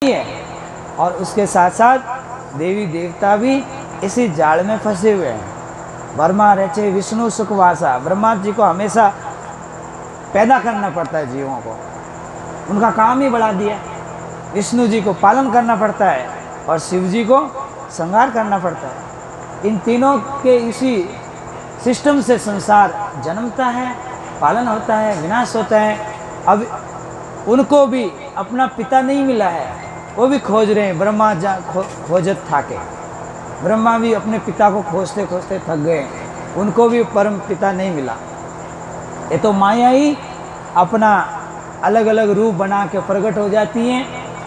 है, और उसके साथ साथ देवी देवता भी इसी जाल में फंसे हुए हैं। ब्रह्मा रचे विष्णु सुखवासा, ब्रह्मा जी को हमेशा पैदा करना पड़ता है जीवों को, उनका काम ही बढ़ा दिया। विष्णु जी को पालन करना पड़ता है और शिव जी को संहार करना पड़ता है। इन तीनों के इसी सिस्टम से संसार जन्मता है, पालन होता है, विनाश होता है। अब उनको भी अपना पिता नहीं मिला है, वो भी खोज रहे हैं। ब्रह्मा खोजत थाके, ब्रह्मा भी अपने पिता को खोजते खोजते थक गए, उनको भी परम पिता नहीं मिला। ये तो माया ही अपना अलग अलग रूप बना के प्रकट हो जाती हैं,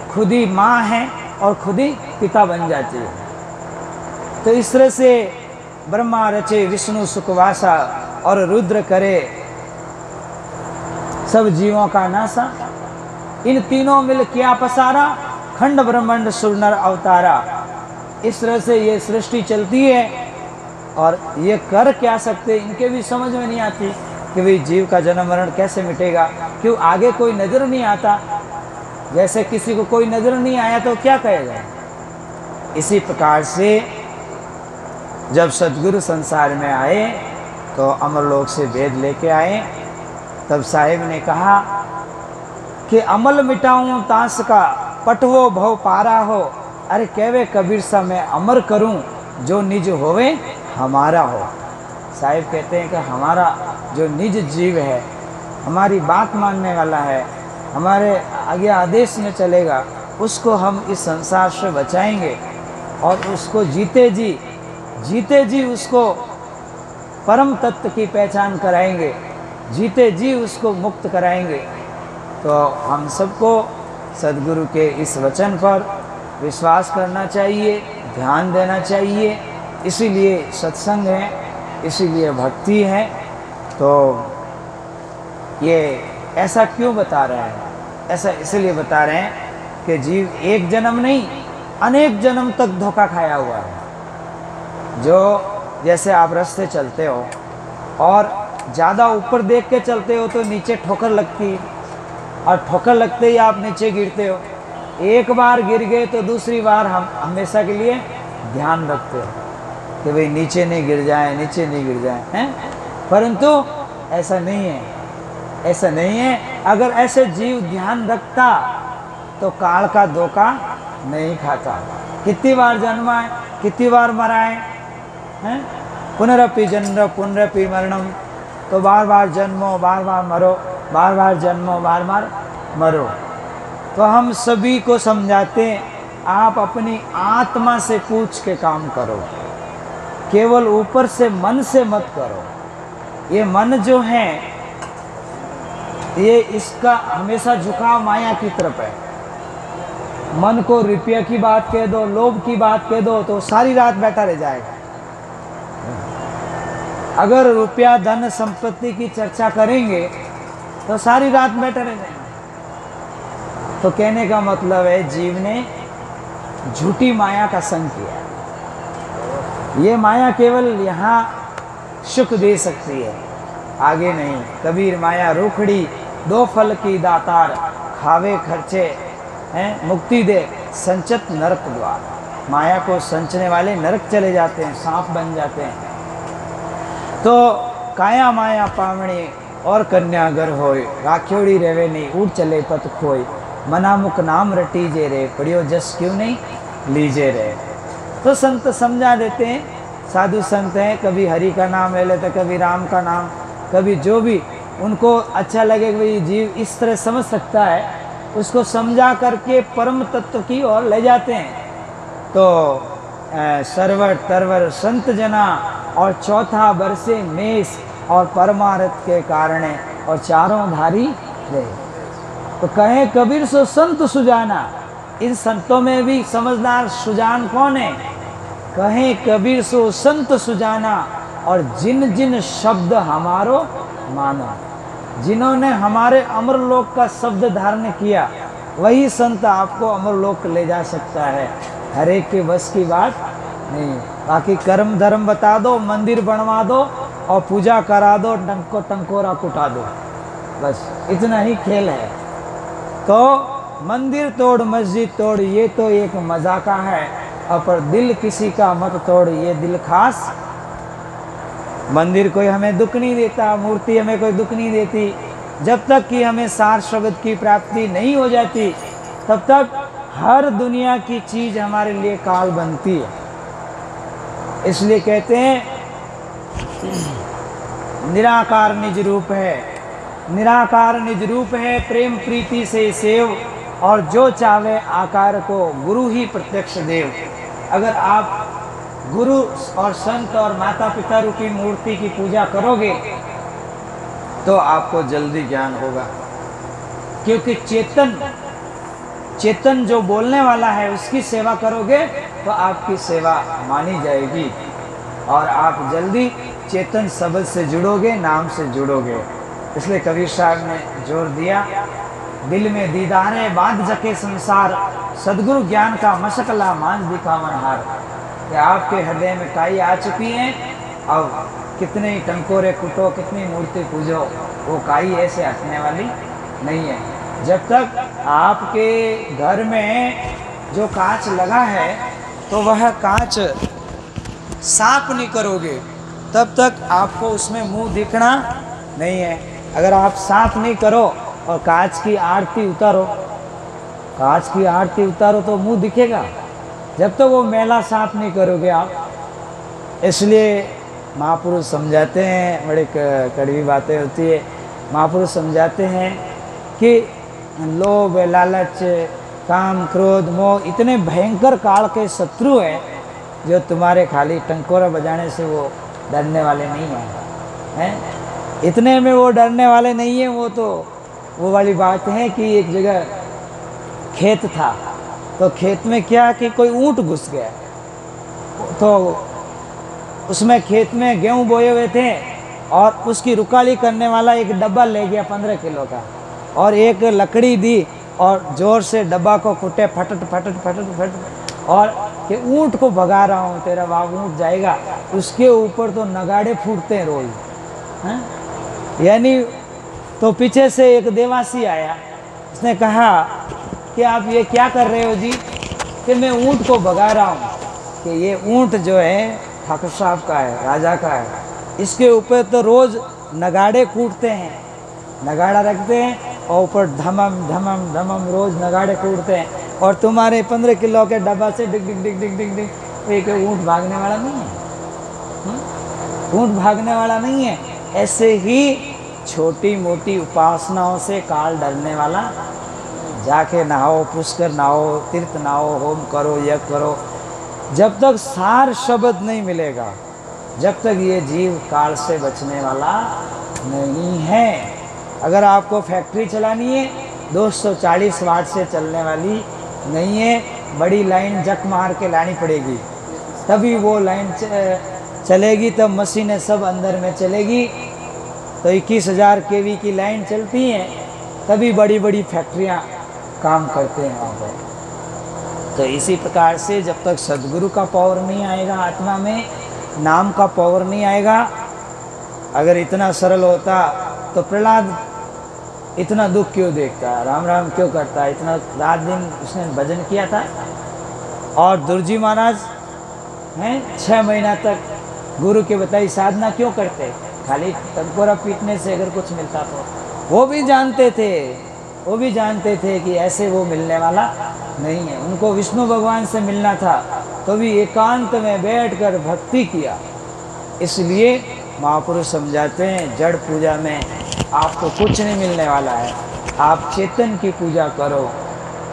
खुद ही माँ है और खुद ही पिता बन जाती है। तो इस तरह से ब्रह्मा रचे विष्णु सुखवासा और रुद्र करे सब जीवों का नासा। इन तीनों मिल किया पसारा, खंड ब्रह्मांड सुर नर अवतारा। इस तरह से ये सृष्टि चलती है और ये कर क्या सकते, इनके भी समझ में नहीं आती कि भाई जीव का जन्म मरण कैसे मिटेगा, क्यों आगे कोई नजर नहीं आता। जैसे किसी को कोई नजर नहीं आया तो क्या कहेगा। इसी प्रकार से जब सदगुरु संसार में आए तो अमरलोक से वेद लेके आए, तब साहिब ने कहा कि अमल मिटाऊं तास का, पटवो भव पारा हो। अरे कहवे कबीर सा मैं अमर करूं, जो निज होवे हमारा हो। साहिब कहते हैं कि हमारा जो निज जीव है, हमारी बात मानने वाला है, हमारे आगे आदेश में चलेगा, उसको हम इस संसार से बचाएंगे और उसको जीते जी उसको परम तत्व की पहचान कराएंगे, जीते जी उसको मुक्त कराएंगे। तो हम सबको सदगुरु के इस वचन पर विश्वास करना चाहिए, ध्यान देना चाहिए। इसीलिए सत्संग है, इसीलिए भक्ति है। तो ये ऐसा क्यों बता रहे हैं? ऐसा इसलिए बता रहे हैं कि जीव एक जन्म नहीं, अनेक जन्म तक धोखा खाया हुआ है। जो जैसे आप रास्ते चलते हो और ज़्यादा ऊपर देख के चलते हो तो नीचे ठोकर लगती है, और ठोकर लगते ही आप नीचे गिरते हो। एक बार गिर गए तो दूसरी बार हम हमेशा के लिए ध्यान रखते हो कि भाई नीचे नहीं गिर जाए, नीचे नहीं गिर जाए, हैं? परंतु ऐसा नहीं है, ऐसा नहीं है। अगर ऐसे जीव ध्यान रखता तो काल का धोखा नहीं खाता। कितनी बार जन्मा है, कितनी बार मरा है? पुनरपि जन्म पुनरपि मरणम। तो बार बार जन्मो, बार बार मरो, बार बार जन्मो, बार बार मरो। तो हम सभी को समझाते हैं, आप अपनी आत्मा से पूछ के काम करो, केवल ऊपर से मन से मत करो। ये मन जो है ये इसका हमेशा झुकाव माया की तरफ है। मन को रुपये की बात कह दो, लोभ की बात कह दो तो सारी रात बैठा रह जाएगा। अगर रुपया धन संपत्ति की चर्चा करेंगे तो सारी रात बैठे रह जाएंगे। तो कहने का मतलब है जीव ने झूठी माया का संग किया। ये माया केवल यहाँ सुख दे सकती है, आगे नहीं। कबीर माया रूखड़ी, दो फल की दातार, खावे खर्चे हैं मुक्ति दे, संचत नरक द्वार। माया को संचने वाले नरक चले जाते हैं, सांप बन जाते हैं। तो काया माया पावणी और कन्यागर होय, राख्योड़ी रेवे नहीं उड़ चले पत खोय, मनामुख नाम रटीजे रे, पढ़ियो जस क्यों नहीं लीजे रे। तो संत समझा देते हैं, साधु संत हैं, कभी हरि का नाम ले लेते, कभी राम का नाम, कभी जो भी उनको अच्छा लगे कि जीव इस तरह समझ सकता है, उसको समझा करके परम तत्व की ओर ले जाते हैं। तो सरवर तरवर संत जना और चौथा बरसे मेष और परमार्थ के कारण और चारों धारी रहे। तो कहे कबीर सो संत सुजाना, इन संतों में भी समझदार सुजान कौन है? कहे कबीर सो संत सुजाना, और जिन जिन शब्द हमारो मानो, जिन्होंने हमारे अमरलोक का शब्द धारण किया वही संत आपको अमरलोक ले जा सकता है। हर एक के बस की बात नहीं। बाकी कर्म धर्म बता दो, मंदिर बनवा दो और पूजा करा दो, टंकोरा कुटा दो, बस इतना ही खेल है। तो मंदिर तोड़ मस्जिद तोड़ ये तो एक मजाका है, और पर दिल किसी का मत तोड़ ये दिल खास। मंदिर कोई हमें दुख नहीं देता, मूर्ति हमें कोई दुख नहीं देती। जब तक कि हमें सार शब्द की प्राप्ति नहीं हो जाती तब तक हर दुनिया की चीज हमारे लिए काल बनती है। इसलिए कहते हैं निराकार निज रूप है, निराकार निज रूप है, प्रेम प्रीति से सेव, और जो चाहे आकार को गुरु ही प्रत्यक्ष देव। अगर आप गुरु और संत और माता पिता रूपी मूर्ति की पूजा करोगे तो आपको जल्दी ज्ञान होगा, क्योंकि चेतन जो बोलने वाला है उसकी सेवा करोगे तो आपकी सेवा मानी जाएगी, और आप जल्दी चेतन शब्द से जुड़ोगे, नाम से जुड़ोगे। इसलिए कबीर साहब ने जोर दिया, दिल में दीदारे बांध जके संसार, सदगुरु ज्ञान का मशकला मांझ दिखावन हार। कि आपके हृदय में काई आ चुकी है, अब कितने ही टंकोरे कुटो, कितनी मूर्ति पूजो, वो काई ऐसे हटने वाली नहीं है। जब तक आपके घर में जो कांच लगा है तो वह कांच साफ नहीं करोगे तब तक आपको उसमें मुंह दिखना नहीं है। अगर आप साफ नहीं करो और कांच की आरती उतारो, कांच की आरती उतारो तो मुंह दिखेगा, जब तक तो वो मैला साफ नहीं करोगे आप। इसलिए महापुरुष समझाते हैं, बड़ी कड़वी बातें होती है, महापुरुष समझाते हैं कि लोभ, लालच, काम, क्रोध, मोह इतने भयंकर काल के शत्रु हैं जो तुम्हारे खाली टंकोरा बजाने से वो डरने वाले नहीं हैं। इतने में वो डरने वाले नहीं हैं। वो वाली बात है कि एक जगह खेत था, तो खेत में क्या कि कोई ऊंट घुस गया, तो उसमें खेत में गेहूं बोए हुए थे और उसकी रुकाली करने वाला एक डब्बा ले गया 15 किलो का, और एक लकड़ी दी और जोर से डब्बा को कुटे, फटट फटट फटट फटट, और कि ऊंट को भगा रहा हूँ, तेरा बाप ऊंट जाएगा। उसके ऊपर तो नगाड़े फूटते हैं रोज, हैं? यानी तो पीछे से एक देवासी आया, उसने कहा कि आप ये क्या कर रहे हो जी? कि मैं ऊंट को भगा रहा हूँ, कि ये ऊंट जो है ठाकुर साहब का है, राजा का है, इसके ऊपर तो रोज नगाड़े कूटते हैं, नगाड़ा रखते हैं और ऊपर धमम धमम धमम रोज नगाड़े कूटते हैं, और तुम्हारे 15 किलो के डब्बा से डिग डिग डिग डिग डिग डिग, तो एक ऊंट भागने वाला नहीं है, ऊंट भागने वाला नहीं है। ऐसे ही छोटी मोटी उपासनाओं से काल डरने वाला। जाके नहाओ, पुष्कर नहाओ, तीर्थ नहाओ, होम करो, यज्ञ करो, जब तक सार शब्द नहीं मिलेगा, जब तक ये जीव काल से बचने वाला नहीं है। अगर आपको फैक्ट्री चलानी है 240 वाट से चलने वाली नहीं है, बड़ी लाइन जक मार के लानी पड़ेगी, तभी वो लाइन चलेगी, तब मशीनें सब अंदर में चलेगी। तो 21,000 kV की लाइन चलती है, तभी बड़ी बड़ी फैक्ट्रियाँ काम करते हैं वहाँ पर। तो इसी प्रकार से जब तक सदगुरु का पावर नहीं आएगा आत्मा में, नाम का पावर नहीं आएगा। अगर इतना सरल होता तो प्रहलाद इतना दुख क्यों देखता है, राम राम क्यों करता है, इतना रात दिन उसने भजन किया था। और दुर्जी महाराज हैं 6 महीना तक गुरु के बताई साधना क्यों करते, खाली टंकोरा पीटने से अगर कुछ मिलता तो। वो भी जानते थे कि ऐसे वो मिलने वाला नहीं है। उनको विष्णु भगवान से मिलना था तो भी एकांत में बैठकर भक्ति किया। इसलिए महापुरुष समझाते हैं जड़ पूजा में आपको कुछ नहीं मिलने वाला है, आप चेतन की पूजा करो,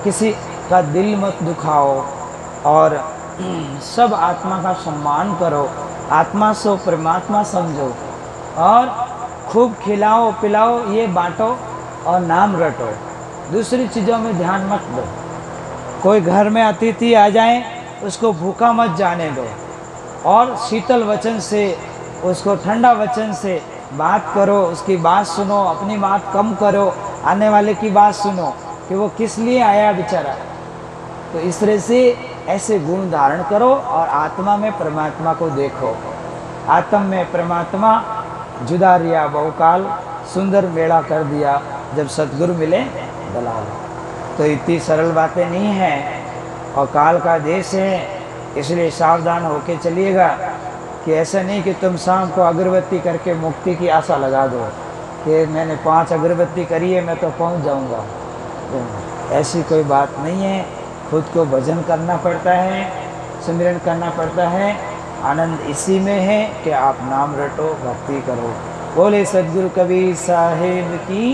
किसी का दिल मत दुखाओ, और सब आत्मा का सम्मान करो, आत्मा से परमात्मा समझो, और खूब खिलाओ पिलाओ, ये बांटो और नाम रटो, दूसरी चीज़ों में ध्यान मत दो। कोई घर में अतिथि आ जाए उसको भूखा मत जाने दो, और शीतल वचन से उसको ठंडा वचन से बात करो, उसकी बात सुनो, अपनी बात कम करो, आने वाले की बात सुनो कि वो किस लिए आया बेचारा। तो इस तरह से ऐसे गुण धारण करो और आत्मा में परमात्मा को देखो। आत्म में परमात्मा जुदा रिया बहुकाल, सुंदर मेला कर दिया जब सतगुरु मिले दलाल। तो इतनी सरल बातें नहीं हैं, और काल का देश है, इसलिए सावधान होके चलिएगा कि ऐसा नहीं कि तुम शाम को अगरबत्ती करके मुक्ति की आशा लगा दो कि मैंने 5 अगरबत्ती करी है मैं तो पहुंच जाऊंगा। तो ऐसी कोई बात नहीं है। खुद को भजन करना पड़ता है, सिमरन करना पड़ता है। आनंद इसी में है कि आप नाम रटो, भक्ति करो। बोले सद्गुरु कबीर साहिब की।